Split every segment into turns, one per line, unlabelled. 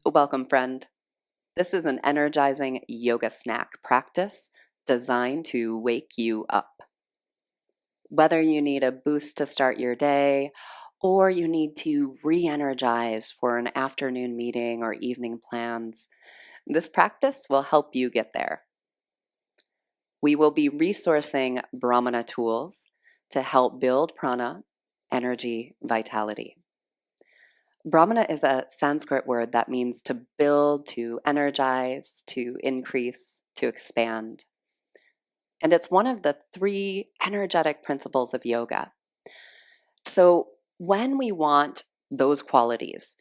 Welcome, friend. This is an energizing yoga snack practice designed to wake you up. Whether you need a boost to start your day or you need to re-energize for an afternoon meeting or evening plans, this practice will help you get there. We will be resourcing Brahmana tools to help build prana, energy, vitality. Brahmana is a Sanskrit word that means to build, to energize, to increase, to expand. And it's one of the 3 energetic principles of yoga. So when we want those qualities,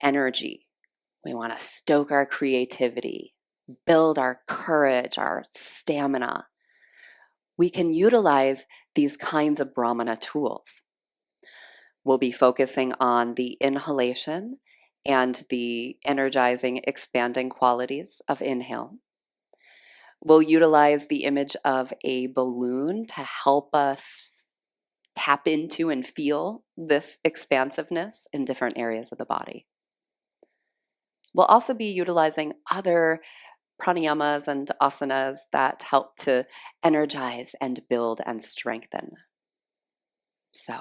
energy, we want to stoke our creativity, build our courage, our stamina, we can utilize these kinds of Brahmana tools. We'll be focusing on the inhalation and the energizing, expanding qualities of inhale. We'll utilize the image of a balloon to help us tap into and feel this expansiveness in different areas of the body. We'll also be utilizing other pranayamas and asanas that help to energize and build and strengthen. So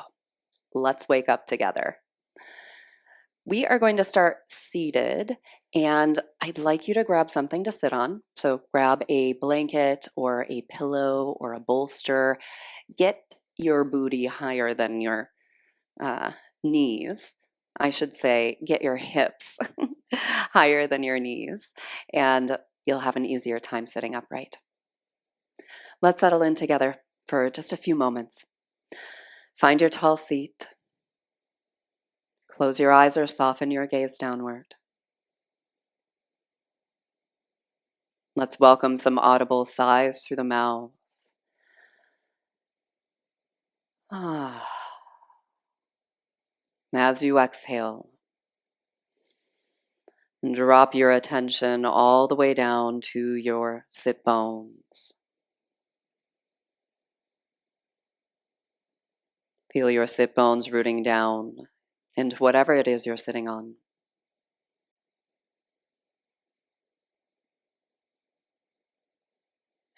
let's wake up together. We are going to start seated, and I'd like you to grab something to sit on. So grab a blanket or a pillow or a bolster. Get your booty higher than your knees. I should say, get your hips higher than your knees, and you'll have an easier time sitting upright. Let's settle in together for just a few moments. Find your tall seat. Close your eyes or soften your gaze downward. Let's welcome some audible sighs through the mouth. As you exhale, drop your attention all the way down to your sit bones. Feel your sit bones rooting down into whatever it is you're sitting on.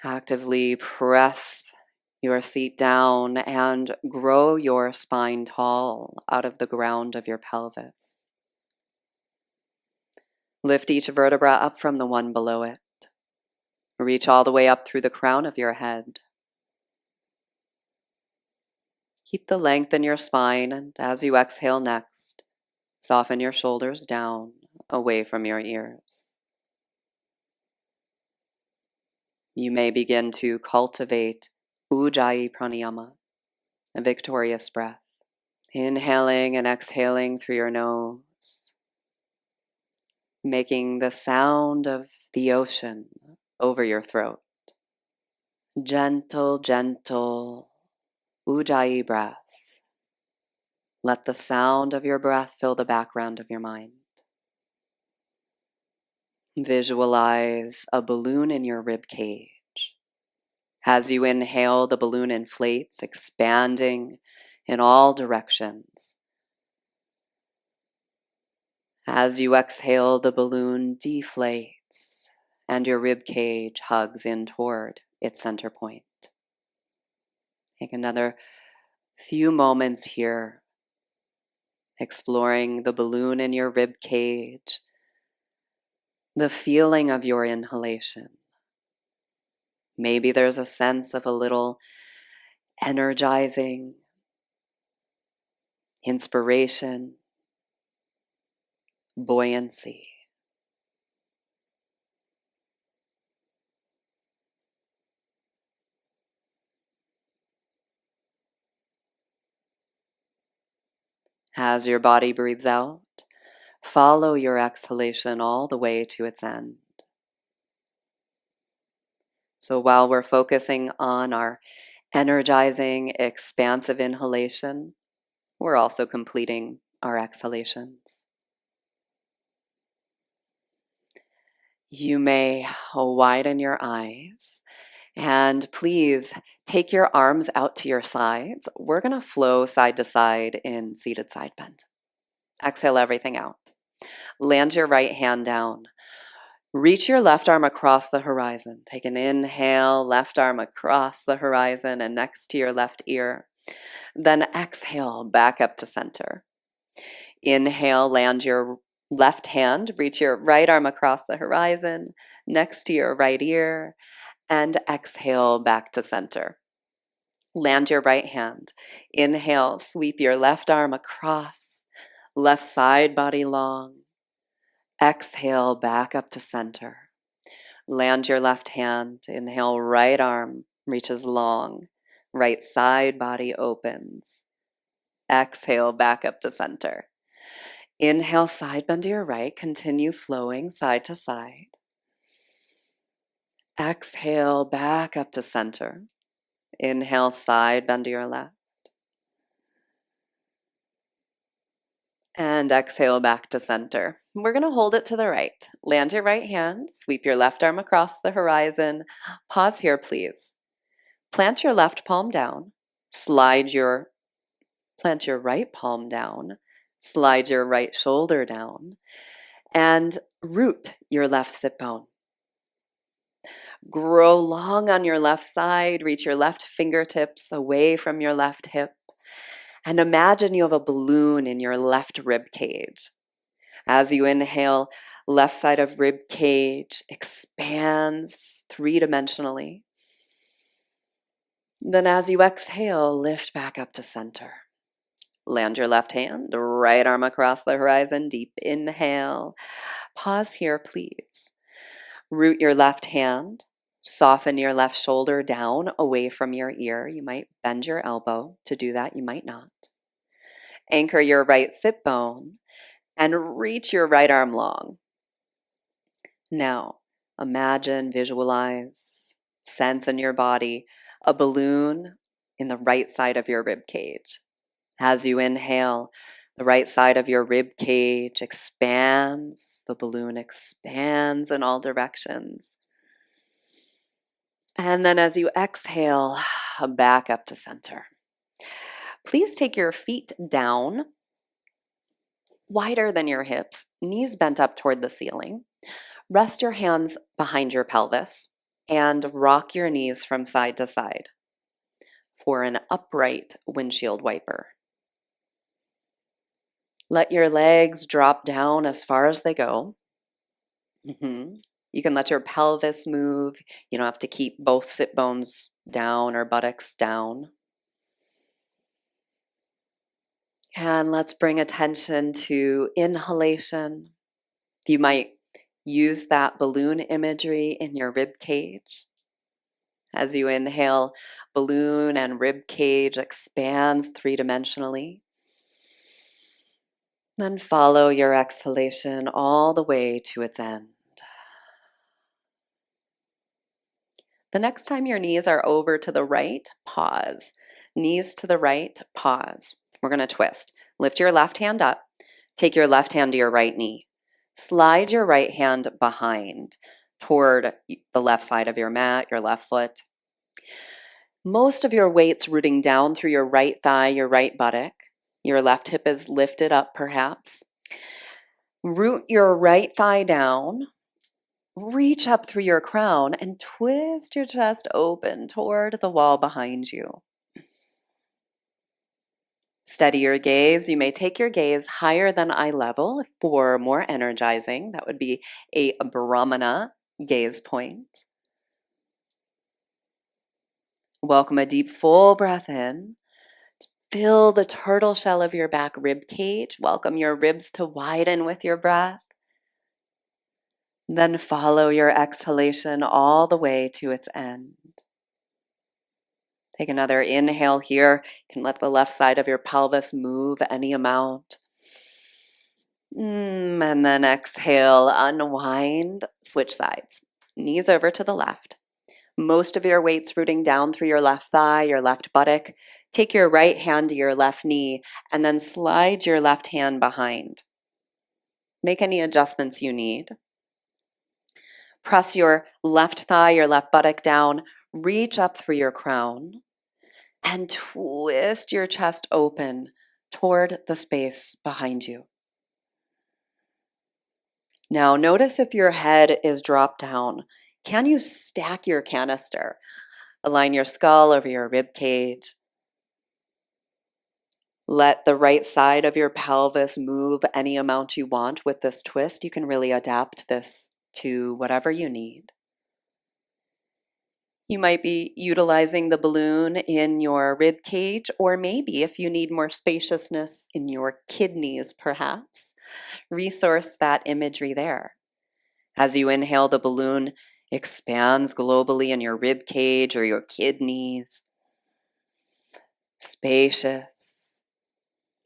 Actively press your seat down and grow your spine tall out of the ground of your pelvis. Lift each vertebra up from the one below it. Reach all the way up through the crown of your head. Keep the length in your spine, and as you exhale next, soften your shoulders down away from your ears. You may begin to cultivate Ujjayi pranayama, a victorious breath. Inhaling and exhaling through your nose, making the sound of the ocean over your throat. Gentle, gentle Ujjayi breath. Let the sound of your breath fill the background of your mind. Visualize a balloon in your ribcage. As you inhale, the balloon inflates, expanding in all directions. As you exhale, the balloon deflates, and your ribcage hugs in toward its center point. Take another few moments here, exploring the balloon in your rib cage, the feeling of your inhalation. Maybe there's a sense of a little energizing, inspiration, buoyancy. As your body breathes out, follow your exhalation all the way to its end. So while we're focusing on our energizing, expansive inhalation, we're also completing our exhalations. You may widen your eyes And please take your arms out to your sides. We're going to flow side to side in seated side bend. Exhale everything out. Land your right hand down. Reach your left arm across the horizon. Take an inhale, left arm across the horizon and next to your left ear. Then exhale back up to center. Inhale, land your left hand, reach your right arm across the horizon, next to your right ear, and exhale back to center. Land your right hand. Inhale, sweep your left arm across, left side body long. Exhale back up to center. Land your left hand. Inhale, right arm reaches long, right side body opens. Exhale back up to center. Inhale, side bend to your right. Continue flowing side to side. Exhale, back up to center. Inhale, side bend to your left. And exhale, back to center. We're going to hold it to the right. Land your right hand. Sweep your left arm across the horizon. Pause here, please. Plant your left palm down. Plant your right palm down. Slide your right shoulder down. And root your left sit bone. Grow long on your left side. Reach your left fingertips away from your left hip. And imagine you have a balloon in your left rib cage. As you inhale, left side of rib cage expands three-dimensionally. Then as you exhale, lift back up to center. Land your left hand, right arm across the horizon, deep inhale. Pause here, please. Root your left hand. Soften your left shoulder down away from your ear. You might bend your elbow to do that. You might not. Anchor your right sit bone and reach your right arm long. Now, imagine, visualize, sense in your body a balloon in the right side of your rib cage. As you inhale, the right side of your rib cage expands. The balloon expands in all directions. And then as you exhale, back up to center. Please take your feet down, wider than your hips, knees bent up toward the ceiling. Rest your hands behind your pelvis and rock your knees from side to side for an upright windshield wiper. Let your legs drop down as far as they go. You can let your pelvis move. You don't have to keep both sit bones down or buttocks down. And let's bring attention to inhalation. You might use that balloon imagery in your rib cage. As you inhale, balloon and rib cage expands three-dimensionally. Then follow your exhalation all the way to its end. The next time your knees are over to the right, pause. Knees to the right, pause. We're going to twist. Lift your left hand up. Take your left hand to your right knee. Slide your right hand behind toward the left side of your mat, your left foot. Most of your weight's rooting down through your right thigh, your right buttock. Your left hip is lifted up, perhaps. Root your right thigh down. Reach up through your crown and twist your chest open toward the wall behind you. Steady your gaze. You may take your gaze higher than eye level for more energizing. That would be a Brahmana gaze point. Welcome a deep, full breath in. Fill the turtle shell of your back rib cage. Welcome your ribs to widen with your breath. Then follow your exhalation all the way to its end. Take another inhale here. You can let the left side of your pelvis move any amount. And then exhale, unwind, switch sides. Knees over to the left. Most of your weight's rooting down through your left thigh, your left buttock. Take your right hand to your left knee and then slide your left hand behind. Make any adjustments you need. Press your left thigh, your left buttock down. Reach up through your crown and twist your chest open toward the space behind you. Now, notice if your head is dropped down. Can you stack your canister? Align your skull over your rib cage. Let the right side of your pelvis move any amount you want with this twist. You can really adapt this to whatever you need. You might be utilizing the balloon in your rib cage, or maybe if you need more spaciousness in your kidneys, perhaps, resource that imagery there. As you inhale, the balloon expands globally in your rib cage or your kidneys. Spacious.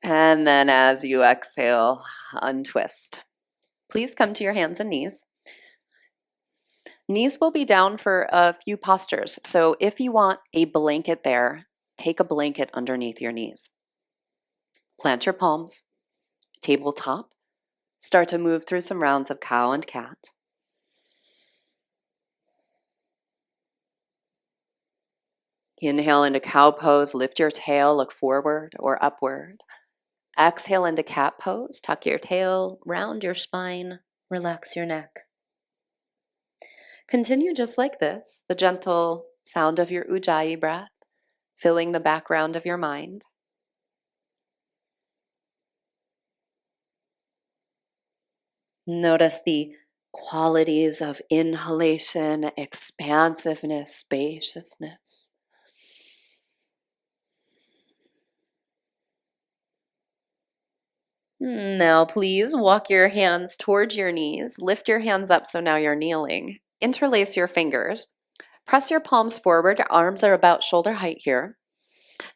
And then as you exhale, untwist. Please come to your hands and knees. Knees will be down for a few postures. So if you want a blanket there, take a blanket underneath your knees. Plant your palms, tabletop. Start to move through some rounds of cow and cat. Inhale into cow pose, lift your tail, look forward or upward. Exhale into cat pose, tuck your tail, round your spine, relax your neck. Continue just like this, the gentle sound of your ujjayi breath, filling the background of your mind. Notice the qualities of inhalation, expansiveness, spaciousness. Now, please walk your hands towards your knees. Lift your hands up so now you're kneeling. Interlace your fingers. Press your palms forward. Your arms are about shoulder height here.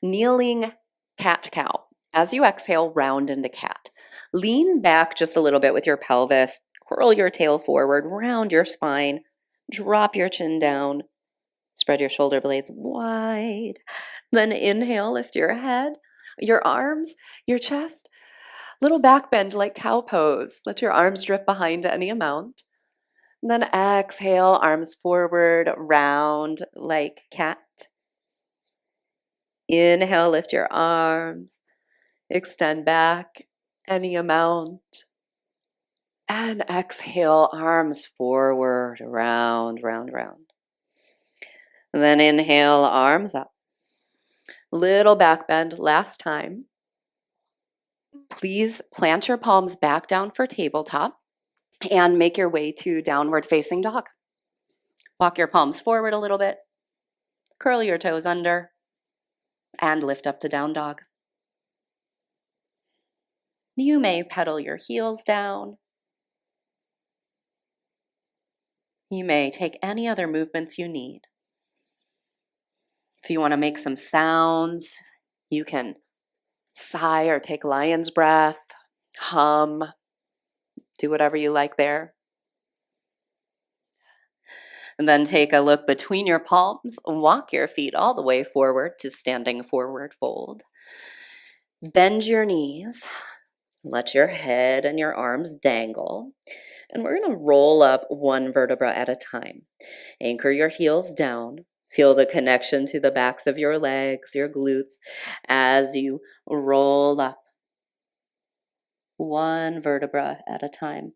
Kneeling cat-cow. As you exhale, round into cat. Lean back just a little bit with your pelvis. Curl your tail forward. Round your spine. Drop your chin down. Spread your shoulder blades wide. Then inhale, lift your head, your arms, your chest. Little back bend like cow pose. Let your arms drift behind any amount. And then exhale, arms forward, round like cat. Inhale, lift your arms. Extend back any amount. And exhale, arms forward, round, round, round. And then inhale, arms up. Little back bend, last time. Please plant your palms back down for tabletop and make your way to downward facing dog. Walk your palms forward a little bit, curl your toes under, and lift up to down dog. You may pedal your heels down. You may take any other movements you need. If you want to make some sounds, you can sigh or take lion's breath, hum, do whatever you like there. And then take a look between your palms, walk your feet all the way forward to standing forward fold. Bend your knees, let your head and your arms dangle. And we're going to roll up one vertebra at a time. Anchor your heels down. Feel the connection to the backs of your legs, your glutes, as you roll up one vertebra at a time.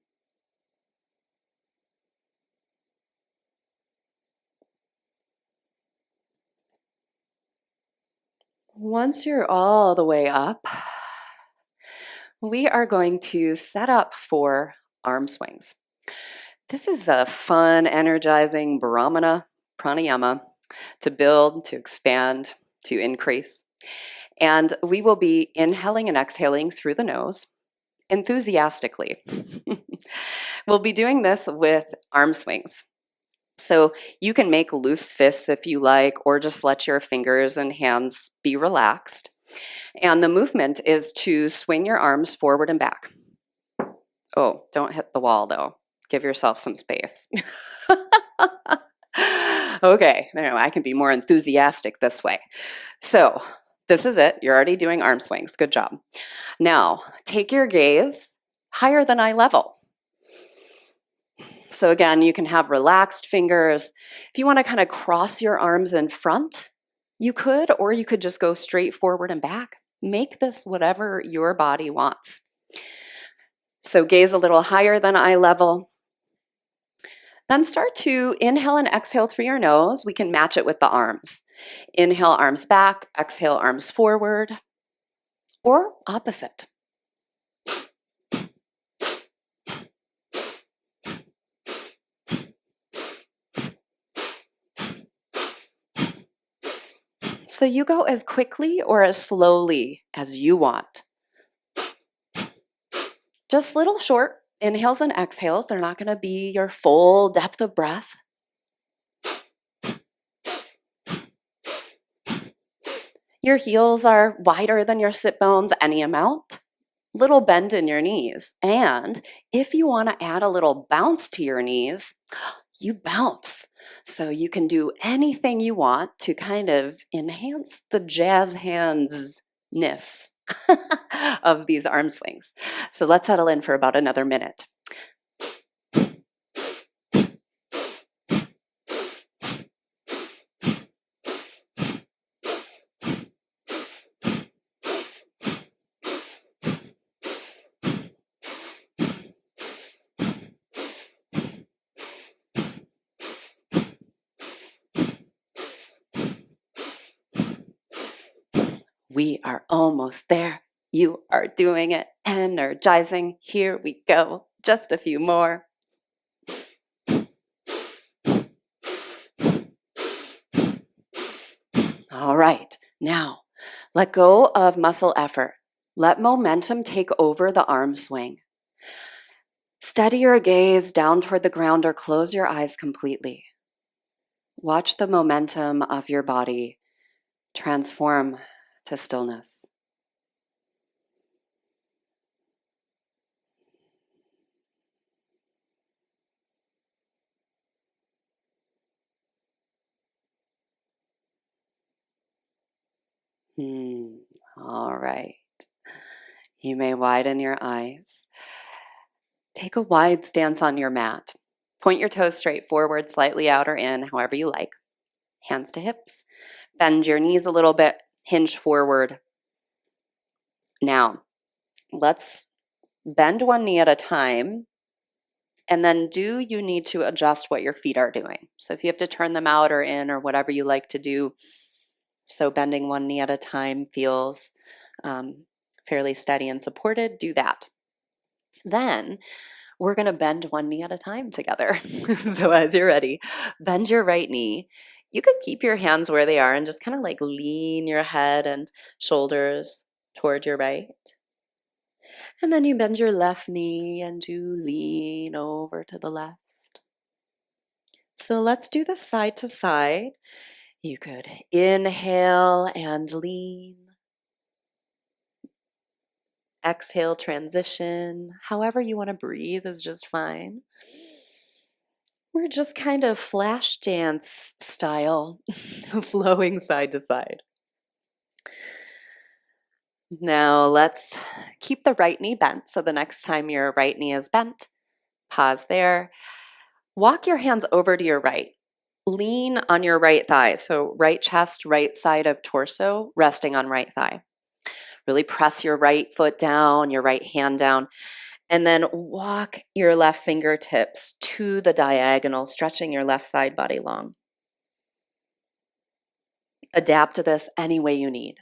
Once you're all the way up, we are going to set up for arm swings. This is a fun, energizing Brahmana pranayama to build, to expand, to increase. And we will be inhaling and exhaling through the nose enthusiastically. We'll be doing this with arm swings. So you can make loose fists if you like, or just let your fingers and hands be relaxed. And the movement is to swing your arms forward and back. Oh, don't hit the wall though. Give yourself some space. Okay, I can be more enthusiastic this way. So this is it. You're already doing arm swings. Good job. Now, take your gaze higher than eye level. So again, you can have relaxed fingers. If you want to kind of cross your arms in front, you could, or you could just go straight forward and back. Make this whatever your body wants. So gaze a little higher than eye level. Then start to inhale and exhale through your nose. We can match it with the arms. Inhale, arms back, exhale, arms forward, or opposite. So you go as quickly or as slowly as you want. Just little short inhales and exhales. They're not going to be your full depth of breath. Your heels are wider than your sit bones any amount. Little bend in your knees. And if you want to add a little bounce to your knees, you bounce. So you can do anything you want to kind of enhance the jazz hands-ness of these arm swings. So let's settle in for about another minute. We are almost there. You are doing it. Energizing. Here we go. Just a few more. All right. Now, let go of muscle effort. Let momentum take over the arm swing. Steady your gaze down toward the ground or close your eyes completely. Watch the momentum of your body transform to stillness. All right. You may widen your eyes. Take a wide stance on your mat. Point your toes straight forward, slightly out or in, however you like. Hands to hips. Bend your knees a little bit. Hinge forward. Now, let's bend one knee at a time. And then do you need to adjust what your feet are doing? So if you have to turn them out or in or whatever you like to do, so bending one knee at a time feels fairly steady and supported, do that. Then we're going to bend one knee at a time together. So as you're ready, bend your right knee. You could keep your hands where they are and just kind of like lean your head and shoulders toward your right. And then you bend your left knee and you lean over to the left. So let's do this side to side. You could inhale and lean. Exhale, transition. However you want to breathe is just fine. We're just kind of flash dance style, flowing side to side. Now let's keep the right knee bent. So the next time your right knee is bent, pause there. Walk your hands over to your right. Lean on your right thigh. So right chest, right side of torso, resting on right thigh. Really press your right foot down, your right hand down, and then walk your left fingertips to the diagonal, stretching your left side body long. Adapt to this any way you need.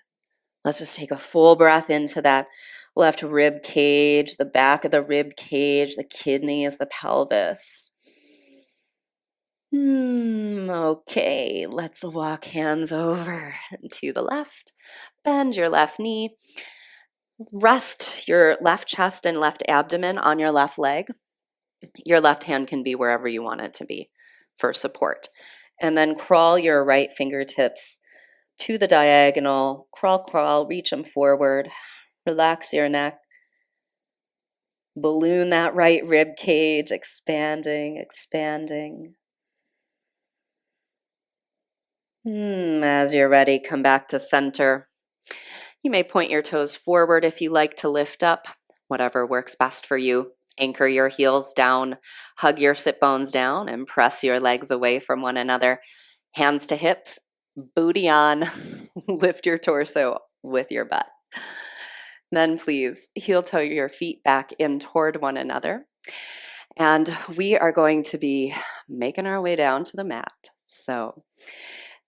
Let's just take a full breath into that left rib cage, the back of the rib cage, the kidneys, the pelvis. Okay, let's walk hands over to the left. Bend your left knee. Rest your left chest and left abdomen on your left leg. Your left hand can be wherever you want it to be for support. And then crawl your right fingertips to the diagonal. Crawl, reach them forward. Relax your neck. Balloon that right rib cage, expanding. As you're ready, come back to center. You may point your toes forward if you like to lift up, whatever works best for you. Anchor your heels down, hug your sit bones down, and press your legs away from one another. Hands to hips, booty on. Lift your torso with your butt. Then please heel toe your feet back in toward one another. And we are going to be making our way down to the mat. So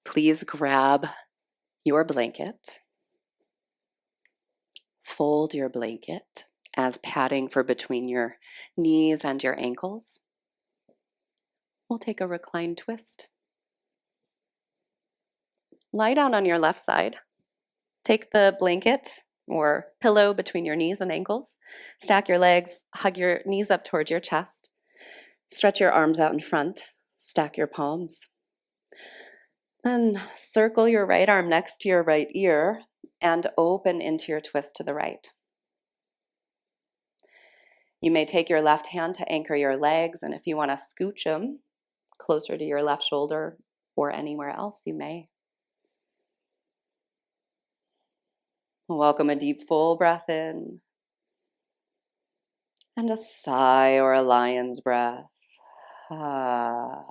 please grab your blanket. Fold your blanket as padding for between your knees and your ankles. We'll take a recline twist. Lie down on your left side. Take the blanket or pillow between your knees and ankles. Stack your legs, hug your knees up towards your chest. Stretch your arms out in front. Stack your palms. Then circle your right arm next to your right ear and open into your twist to the right. You may take your left hand to anchor your legs, and if you want to scooch them closer to your left shoulder or anywhere else, you may. Welcome a deep, full breath in. And a sigh or a lion's breath. Ah.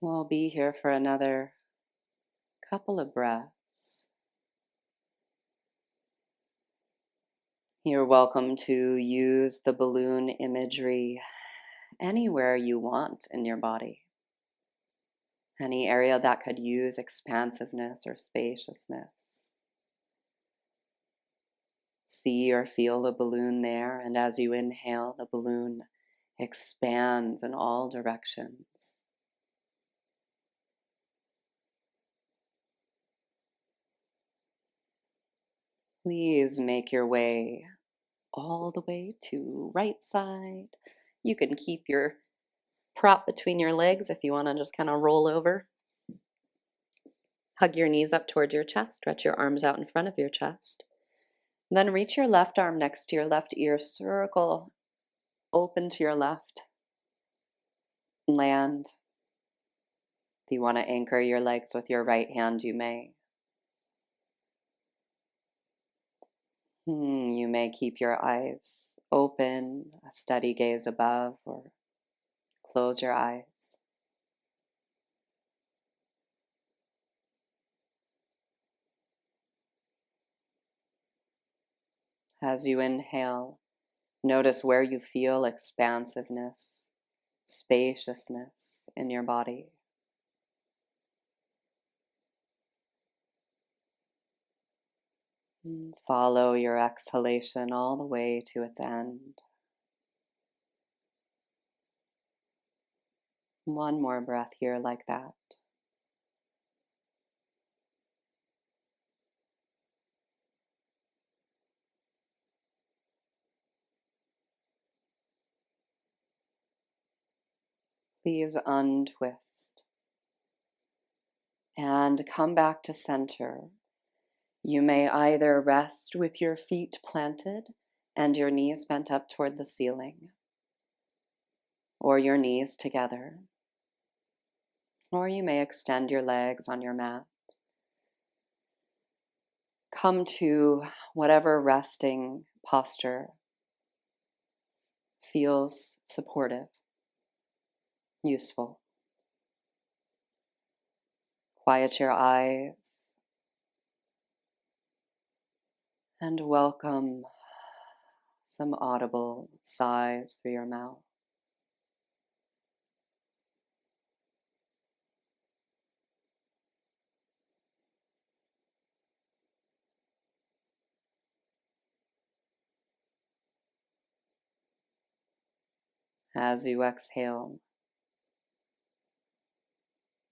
We'll be here for another couple of breaths. You're welcome to use the balloon imagery anywhere you want in your body. Any area that could use expansiveness or spaciousness. See or feel the balloon there, and as you inhale, the balloon expands in all directions. Please make your way all the way to right side. You can keep your prop between your legs if you want to just kind of roll over. Hug your knees up toward your chest. Stretch your arms out in front of your chest. Then reach your left arm next to your left ear. Circle open to your left. Land. If you want to anchor your legs with your right hand, you may. You may keep your eyes open, a steady gaze above, or close your eyes. As you inhale, notice where you feel expansiveness, spaciousness in your body. Follow your exhalation all the way to its end. One more breath here like that. Please untwist and come back to center. You may either rest with your feet planted and your knees bent up toward the ceiling, or your knees together, or you may extend your legs on your mat. Come to whatever resting posture feels supportive, useful. Quiet your eyes and welcome some audible sighs through your mouth. As you exhale,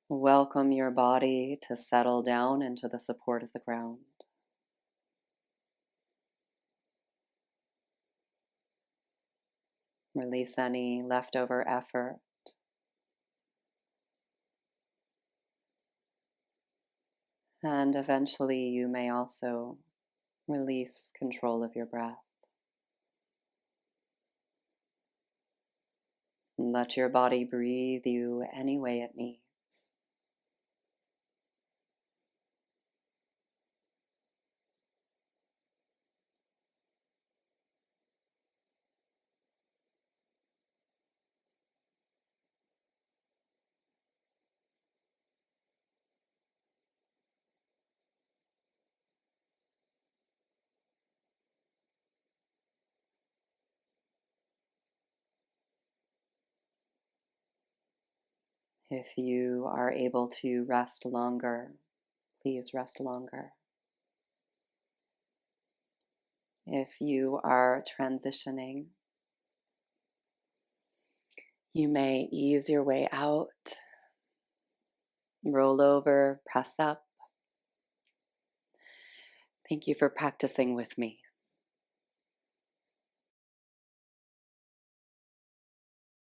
welcome your body to settle down into the support of the ground. Release any leftover effort. And eventually you may also release control of your breath. Let your body breathe you any way it needs. If you are able to rest longer, please rest longer. If you are transitioning, you may ease your way out, roll over, press up. Thank you for practicing with me.